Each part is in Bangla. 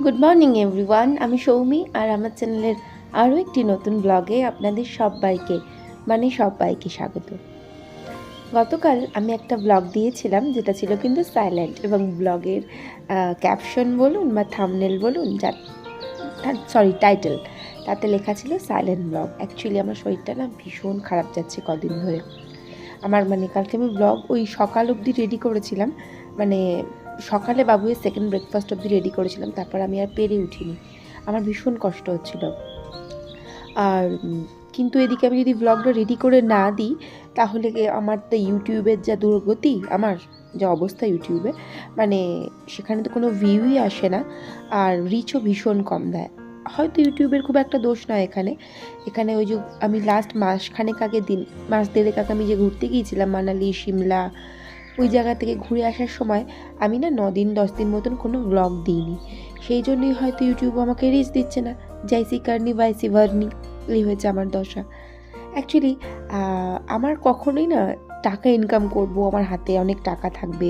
গুড মর্নিং এভরিওয়ান, আমি সৌমি আর আমার চ্যানেলের আরও একটি নতুন ব্লগে আপনাদের সবাইকে স্বাগত। গতকাল আমি একটা ব্লগ দিয়েছিলাম যেটা ছিল কিন্তু সাইলেন্ট, এবং ব্লগের ক্যাপশন বলুন বা থাম্বনেল বলুন, টাইটেল, তাতে লেখা ছিল সাইলেন্ট ব্লগ। অ্যাকচুয়ালি আমার শরীরটা না ভীষণ খারাপ যাচ্ছে কদিন ধরে। আমার কালকে আমি ব্লগ ওই সকাল অবধি রেডি করেছিলাম, সকালে বাবুয়ের সেকেন্ড ব্রেকফাস্ট অবধি রেডি করেছিলাম, তারপর আমি আর পেরে উঠিনি। আমার ভীষণ কষ্ট হচ্ছিল। আর কিন্তু এদিকে আমি যদি ব্লগটা রেডি করে না দিই তাহলে আমার তো ইউটিউবের যা দুর্গতি, আমার যা অবস্থা ইউটিউবে, সেখানে তো কোনো ভিউই আসে না, আর রিচও ভীষণ কম দেয়। হয়তো ইউটিউবের খুব একটা দোষ নয় এখানে ওই যে আমি লাস্ট মাস দেড়েক আগে আমি যে ঘুরতে গিয়েছিলাম মানালি, সিমলা, ওই জায়গা থেকে ঘুরে আসার সময় আমি না 9-10 দিন মতন কোনো ব্লগ দিইনি। সেই জন্যই হয়তো ইউটিউব আমাকে রিচ দিচ্ছে না। জাইসি কারনি বাইসি ভার্নি, এই হয়েছে আমার দশা। অ্যাকচুয়ালি আমার কখনোই না টাকা ইনকাম করব, আমার হাতে অনেক টাকা থাকবে,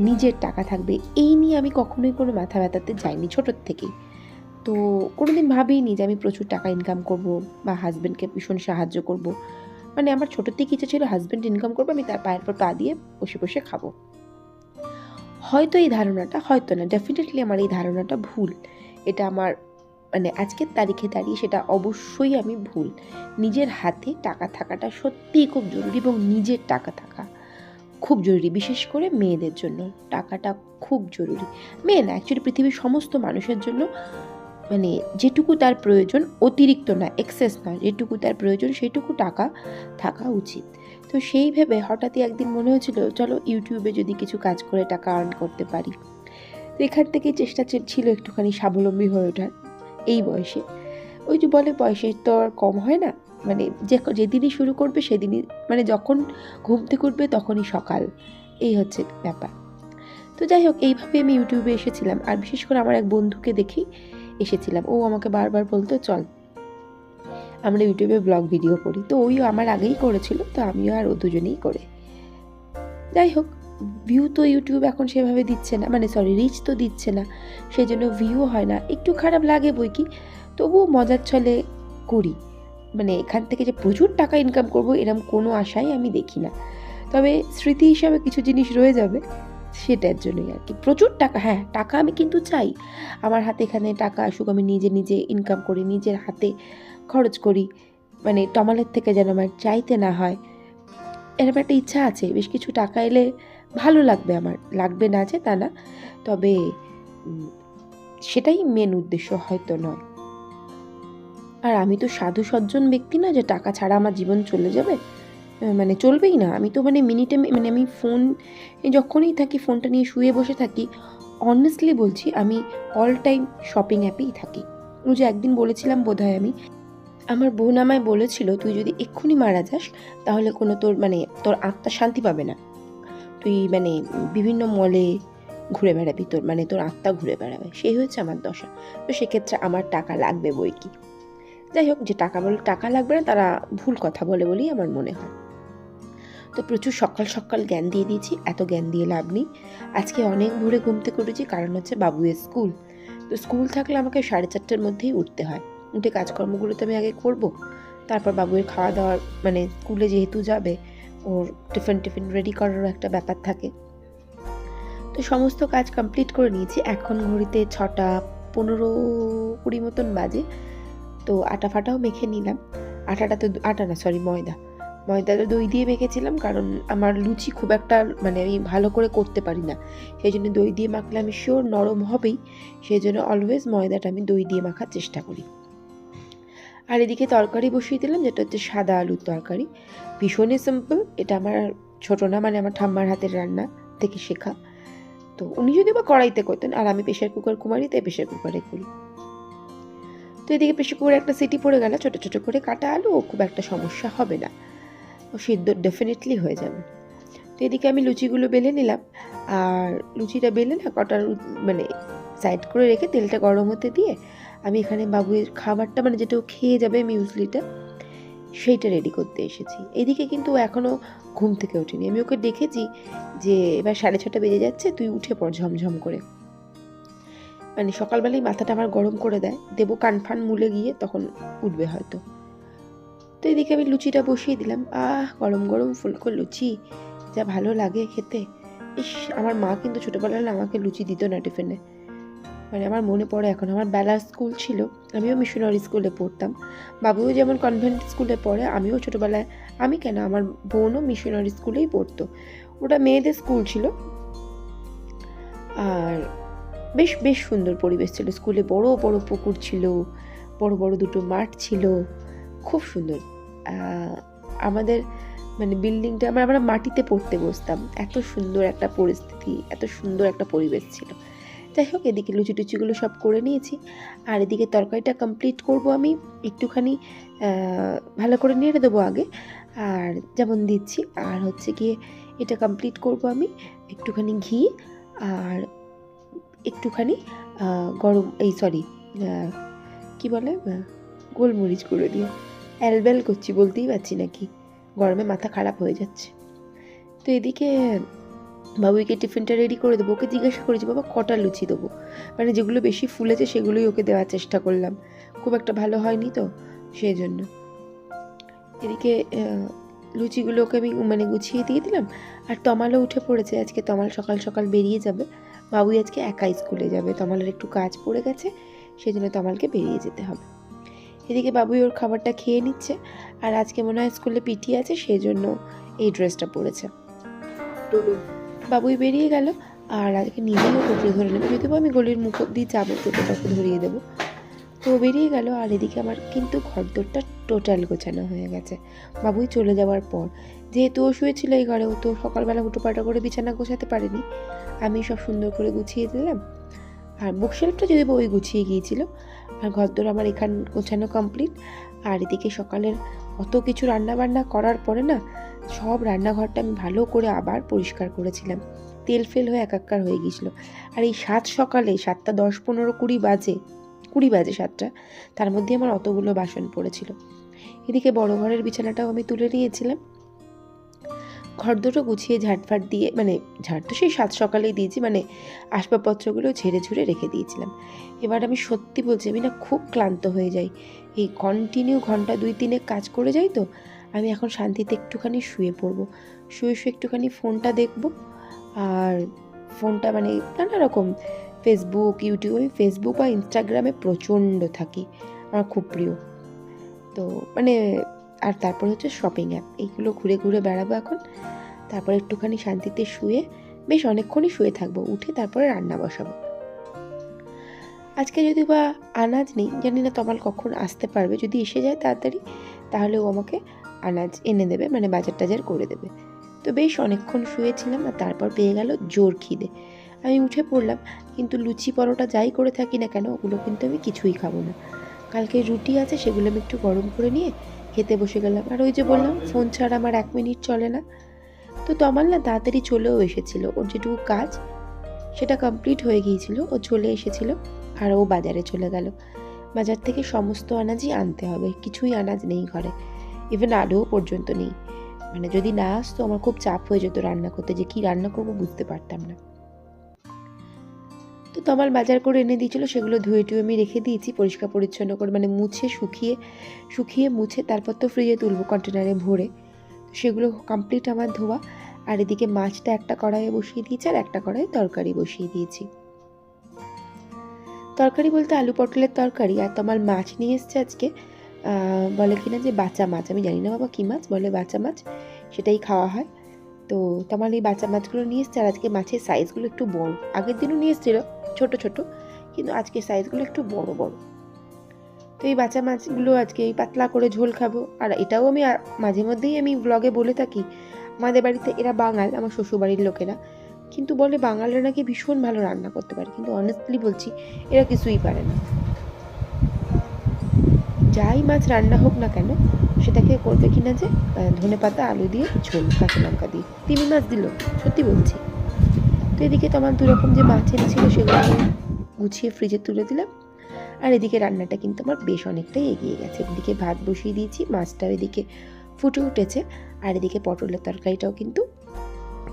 নিজের টাকা থাকবে, এই নিয়ে আমি কখনোই কোনো মাথা ব্যথাতে যাইনি ছোটোর থেকেই। তো কোনো দিন ভাবিনি যে আমি প্রচুর টাকা ইনকাম করব বা হাজব্যান্ডকে ভীষণ সাহায্য করব। আমার ছোটোর থেকে ইচ্ছে ছিল হাজব্যান্ড ইনকাম করবো, আমি তার পায়ের পর পা দিয়ে বসে বসে খাবো। হয়তো এই ধারণাটা, হয়তো না, ডেফিনেটলি আমার এই ধারণাটা ভুল। এটা আমার আজকের তারিখে দাঁড়িয়ে সেটা অবশ্যই আমি ভুল। নিজের হাতে টাকা থাকাটা সত্যিই খুব জরুরি, এবং নিজের টাকা থাকা খুব জরুরি, বিশেষ করে মেয়েদের জন্য টাকাটা খুব জরুরি। মেয়ে না, অ্যাকচুয়ালি পৃথিবীর সমস্ত মানুষের জন্য যেটুকু তার প্রয়োজন, অতিরিক্ত না, এক্সেস না, যেটুকু তার প্রয়োজন সেটুকু টাকা থাকা উচিত। তো সেই ভেবে হঠাৎই একদিন মনে হয়েছিল চলো ইউটিউবে যদি কিছু কাজ করে টাকা আর্ন করতে পারি। তো এখান থেকেই চেষ্টা ছিল একটুখানি স্বাবলম্বী হয়ে ওঠার এই বয়সে। ওই যে বলে বয়সে তো আর কম হয় না, যেদিনই শুরু করবে সেদিনই, যখন ঘুম থেকে উঠবে তখনই সকাল, এই হচ্ছে ব্যাপার। তো যাই হোক, এইভাবে আমি ইউটিউবে এসেছিলাম, আর বিশেষ করে আমার এক বন্ধুকে দেখেই এসেছিলাম। ও আমাকে বারবার বলতো চল আমরা ইউটিউবে ব্লগ ভিডিও করি। তো ওই আমার আগেই করেছিল, তো আমিও আর ও দুজনেই করে। যাই হোক, ভিউ তো ইউটিউব এখন সেভাবে দিচ্ছে না, রিচ তো দিচ্ছে না, সেই জন্য ভিউ হয় না, একটু খারাপ লাগে বই কি, তবুও মজার ছলে করি। এখান থেকে যে প্রচুর টাকা ইনকাম করব এরকম কোনো আশাই আমি দেখি না, তবে স্মৃতি হিসাবে কিছু জিনিস রয়ে যাবে, সেটার জন্যই আর কি। প্রচুর টাকা, হ্যাঁ টাকা আমি কিন্তু চাই, আমার হাতে এখানে টাকা আসুক, আমি নিজে ইনকাম করি, নিজের হাতে খরচ করি, টমালের থেকে যেন আমার চাইতে না হয়, এরকম একটা ইচ্ছা আছে। বেশ কিছু টাকা এলে ভালো লাগবে, আমার লাগবে না যে তা না, তবে সেটাই মেন উদ্দেশ্য হয়তো নয়। আর আমি তো সাধু সজ্জন ব্যক্তি না যে টাকা ছাড়া আমার জীবন চলে যাবে, চলবেই না। আমি তো মিনিটে আমি ফোন যখনই থাকি, ফোনটা নিয়ে শুয়ে বসে থাকি, অনেস্টলি বলছি, আমি অল টাইম শপিং অ্যাপেই থাকি। ওই যে একদিন বলেছিলাম বোধহয়, আমার বোন আমায় বলেছিল তুই যদি এক্ষুনি মারা যাস তাহলে কোনো তোর আত্মা শান্তি পাবে না, তুই বিভিন্ন মলে ঘুরে বেড়াবি, তোর আত্মা ঘুরে বেড়াবে। সেই হয়েছে আমার দশা। তো সেক্ষেত্রে আমার টাকা লাগবে বই কি। যাই হোক, যে টাকা লাগবে না তারা ভুল কথা বলে বলেই আমার মনে হয়। তো প্রচুর সকাল জ্ঞান দিয়ে দিয়েছি, এত জ্ঞান দিয়ে লাভ নেই। আজকে অনেক ভোরে ঘুম থেকে উঠেছি, কারণ হচ্ছে বাবুয়ের স্কুল। তো স্কুল থাকলে আমাকে 4:30টার মধ্যেই উঠতে হয়। উঠে কাজকর্মগুলো তো আমি আগে করব, তারপর বাবুয়ের খাওয়া দাওয়ার স্কুলে যেহেতু যাবে, ওর টিফিন রেডি করারও একটা ব্যাপার থাকে। তো সমস্ত কাজ কমপ্লিট করে নিয়েছি। এখন ঘড়িতে 6:15-20 মতন বাজে। তো আটা ফাটাও মেখে নিলাম। ময়দা তো দই দিয়ে মেখেছিলাম, কারণ আমার লুচি খুব একটা আমি ভালো করে করতে পারি না, সেই জন্য দই দিয়ে মাখলে আমি শিওর নরম হবেই, সেই জন্য অলওয়েজ ময়দাটা আমি দই দিয়ে মাখার চেষ্টা করি। আর এদিকে তরকারি বসিয়ে দিলাম, যেটা হচ্ছে সাদা আলুর তরকারি, ভীষণই সিম্পল। এটা আমার ছোটো না, আমার ঠাম্মার হাতের রান্না থেকে শেখা। তো উনি যদি বা কড়াইতে করতেন, আর আমি প্রেশার কুকার কুমারি, তাই প্রেশার কুকারে করি। তো এদিকে প্রেশার কুকারে একটা সিটি পড়ে গেল, ছোটো ছোটো করে কাটা আলু, খুব একটা সমস্যা হবে না, ও সিদ্ধ ডেফিনেটলি হয়ে যাবে। তো এদিকে আমি লুচিগুলো বেলে নিলাম, আর লুচিটা বেলে না কটার সাইড করে রেখে তেলটা গরম হতে দিয়ে আমি এখানে বাবুয়ের খাবারটা যেটা ও খেয়ে যাবে মিউজলিটা, সেইটা রেডি করতে এসেছি। এদিকে কিন্তু ও এখনও ঘুম থেকে ওঠেনি। আমি ওকে দেখেছি যে এবার 6:30 বেজে যাচ্ছে, তুই উঠে পড় ঝমঝম করে। মানে সকালবেলায় মাথাটা আমার গরম করে দেবো কানফান মুলে গিয়ে, তখন উঠবে হয়তো। তো এদিকে আমি লুচিটা বসিয়ে দিলাম। গরম গরম ফুলকো লুচি যা ভালো লাগে খেতে। ইস, আমার মা কিন্তু ছোটোবেলায় আমাকে লুচি দিত না টিফিনে। মানে আমার মনে পড়ে এখন, আমার বেলার স্কুল ছিল, আমিও মিশনারি স্কুলে পড়তাম। বাবুও যেমন কনভেন্ট স্কুলে পড়ে, আমিও ছোটোবেলায়, আমি কেন, আমার বোনও মিশনারি স্কুলেই পড়তো। ওটা মেয়েদের স্কুল ছিল, আর বেশ বেশ সুন্দর পরিবেশ ছিল। স্কুলে বড় বড় পুকুর ছিল, বড় বড় দুটো মাঠ ছিল, খুব সুন্দর। আমাদের মানে বিল্ডিংটা, আমরা মাটিতে পড়তে বসতাম, এত সুন্দর একটা পরিস্থিতি, এত সুন্দর একটা পরিবেশ ছিল। যাই হোক, এদিকে লুচি টুচিগুলো সব করে নিয়েছি, আর এদিকে তরকারিটা কমপ্লিট করব আমি। একটুখানি ভালো করে নেড়ে দেবো আগে, আর যেমন দিচ্ছি, আর হচ্ছে গিয়ে এটা কমপ্লিট করব আমি একটুখানি ঘি আর একটুখানি গরম কি বলে, গোলমরিচ গুঁড়ো দিয়ে। অ্যালবেল করছি, বলতেই পারছি নাকি, গরমে মাথা খারাপ হয়ে যাচ্ছে। তো এদিকে বাবুইকে টিফিনটা রেডি করে দেবো। ওকে জিজ্ঞাসা করেছি, বাবা কটা লুচি দেবো, মানে যেগুলো বেশি ফুলেছে সেগুলোই ওকে দেওয়ার চেষ্টা করলাম, খুব একটা ভালো হয়নি তো সেই জন্য। এদিকে লুচিগুলো ওকে আমি মানে গুছিয়ে দিয়ে দিলাম। আর তমালও উঠে পড়েছে, আজকে তমাল সকাল সকাল বেরিয়ে যাবে। বাবুই আজকে একাই স্কুলে যাবে, তমালের একটু কাজ পড়ে গেছে, সেই জন্য তমালকে বেরিয়ে যেতে হবে। এদিকে বাবুই ওর খাবারটা খেয়ে নিচ্ছে, আর আজকে মনে হয় স্কুলে পিটি আছে, সেই জন্য এই ড্রেসটা পরেছে। বাবুই বেরিয়ে গেল, আর আজকে নিজেও টোটো ধরে নেবে, যদিও আমি গলির মুখ দিয়ে যাবো, টোটোটাকে ধরিয়ে দেবো। তো বেরিয়ে গেল, আর এদিকে আমার কিন্তু ঘরদোরটা টোটাল গোছানো হয়ে গেছে বাবুই চলে যাওয়ার পর। যেহেতু ও শুয়েছিল এই ঘরে, ও তো সকালবেলা হুটোপাটা করে বিছানা গোছাতে পারেনি, আমি সব সুন্দর করে গুছিয়ে দিলাম। আর বুকশেলফটা যদি ওই গুছিয়ে গিয়েছিল, আর ঘরদোর আমার এখান গোছানো কমপ্লিট। আর এদিকে সকালের অত কিছু রান্না বান্না করার পরে না, সব রান্নাঘরটা আমি ভালো করে আবার পরিষ্কার করেছিলাম, তেল ফেল হয়ে একাকার হয়ে গিয়েছিল। আর এই সকালে 7টা 10, 15, 20 বাজে 7টা, তার মধ্যে আমার অতগুলো বাসন পড়েছিল। এদিকে বড় ঘরের বিছানাটাও আমি তুলে নিয়েছিলাম, ঘর দুটো গুছিয়ে ঝাড়ফাট দিয়ে, মানে ঝাড় তো সেই 7 সকালেই দিয়েছি, মানে আসবাবপত্রগুলো ঝেড়ে ঝুড়ে রেখে দিয়েছিলাম। এবার আমি সত্যি বলছি, আমি না খুব ক্লান্ত হয়ে যাই, এই কন্টিনিউ ঘন্টা 2-3 কাজ করে যাই, তো আমি এখন শান্তিতে একটুখানি শুয়ে পড়বো, শুয়ে একটুখানি ফোনটা দেখবো। আর ফোনটা মানে নানা রকম ফেসবুক, ইউটিউব, আমি ফেসবুক বা ইনস্টাগ্রামে প্রচণ্ড থাকি, আমার খুব প্রিয়। তো মানে আর তারপর হচ্ছে শপিং অ্যাপ, এইগুলো ঘুরে ঘুরে বেড়াবো এখন। তারপর একটুখানি শান্তিতে শুয়ে, বেশ অনেকক্ষণই শুয়ে থাকবো, উঠে তারপরে রান্না বসাবো। আজকে যদি বা আনাজ নেই, জানি না তমাল কখন আসতে পারবে, যদি এসে যায় তাড়াতাড়ি তাহলে ও আমাকে আনাজ এনে দেবে, মানে বাজার টাজার করে দেবে। তো বেশ অনেকক্ষণ শুয়েছিলাম, আর তারপর পেয়ে গেল জোর খিদে। আমি উঠে পড়লাম, কিন্তু লুচি পরোটা যাই করে থাকি না কেন, ওগুলো কিন্তু আমি কিছুই খাবো না। কালকে রুটি আছে, সেগুলো আমি একটু গরম করে নিয়ে খেতে বসে গেলাম। আর ওই যে বললাম, ফোন ছাড়া আমার 1 মিনিট চলে না। তো তমাল না তাড়াতাড়ি চলেও এসেছিল, ওর যেটুকু কাজ সেটা কমপ্লিট হয়ে গিয়েছিল, ও চলে এসেছিল। আর ও বাজারে চলে গেল, বাজার থেকে সমস্ত আনাজই আনতে হবে, কিছুই আনাজ নেই ঘরে, ইভেন আলুও পর্যন্ত নেই। মানে যদি না আসতো আমার খুব চাপ হয়ে যেত রান্না করতে, যে কি রান্না করবো বুঝতে পারতাম না। তো তমাল বাজার করে এনে দিয়েছিলো, সেগুলো ধুয়ে টুয়ে আমি রেখে দিয়েছি পরিষ্কার পরিচ্ছন্ন করে, মানে মুছে শুকিয়ে মুছে তারপর তো ফ্রিজে তুলবো কন্টেনারে ভরে। তো সেগুলো কমপ্লিট আমার ধোয়া। আর এদিকে মাছটা একটা কড়াইয়ে বসিয়ে দিয়েছি, আর একটা কড়াইয়ে তরকারি বসিয়ে দিয়েছি। তরকারি বলতে আলু পটলের তরকারি। আর তোমার মাছ নিয়ে এসছে আজকে, বলে কিনা যে বাঁচা মাছ, আমি জানি না বাবা কী মাছ, বলে বাঁচা মাছ, সেটাই খাওয়া হয়। তো তোমার এই বাঁচা মাছগুলো নিয়ে এসছে, আর আজকে মাছের সাইজগুলো একটু বড়, আগের দিনও নিয়ে এসছিল ছোটো ছোটো, কিন্তু আজকে সাইজগুলো একটু বড় বড়। তো এই বাঁচা মাছগুলো আজকে এই পাতলা করে ঝোল খাবো। আর এটাও আমি মাঝে মধ্যেই আমি ব্লগে বলে থাকি, আমাদের বাড়িতে এরা বাঙাল, আমার শ্বশুরবাড়ির লোকেরা, কিন্তু বলে বাঙালরা নাকি ভীষণ ভালো রান্না করতে পারে, কিন্তু অনেস্টলি বলছি এরা কিছুই পারে না। যাই মাছ রান্না হোক না কেন, সেটাকে করবে কিনা যে ধনেপাতা আলু দিয়ে ঝোল, কাঁচা লঙ্কা দিয়ে। তিমি মাছ দিল, সত্যি বলছি। তো এদিকে তোমার 2 রকম যে মাছ এনেছিল সেগুলো গুছিয়ে ফ্রিজে তুলে দিলাম। আর এদিকে রান্নাটা কিন্তু আমার বেশ অনেকটাই এগিয়ে গেছে। এদিকে ভাত বসিয়ে দিয়েছি, মাছটাও এদিকে ফুটে উঠেছে, আর এদিকে পটলের তরকারিটাও কিন্তু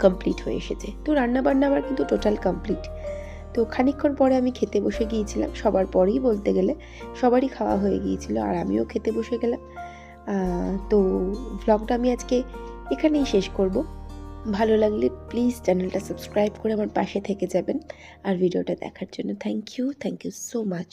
কমপ্লিট হয়ে এসেছে। তো রান্না বান্না আমার কিন্তু টোটাল কমপ্লিট। তো তো খানিকক্ষণ পরে আমি খেতে বসে গিয়েছিলাম, সবার পরেই বলতে গেলে, সবারই খাওয়া হয়ে গিয়েছিল আর আমিও খেতে বসে গেলাম। তো ভ্লগটা আমি আজকে এখানেই শেষ করব। ভালো লাগলে প্লিজ চ্যানেলটা সাবস্ক্রাইব করে আমার পাশে থেকে যাবেন। আর ভিডিওটা দেখার জন্য থ্যাংক ইউ সো মাচ।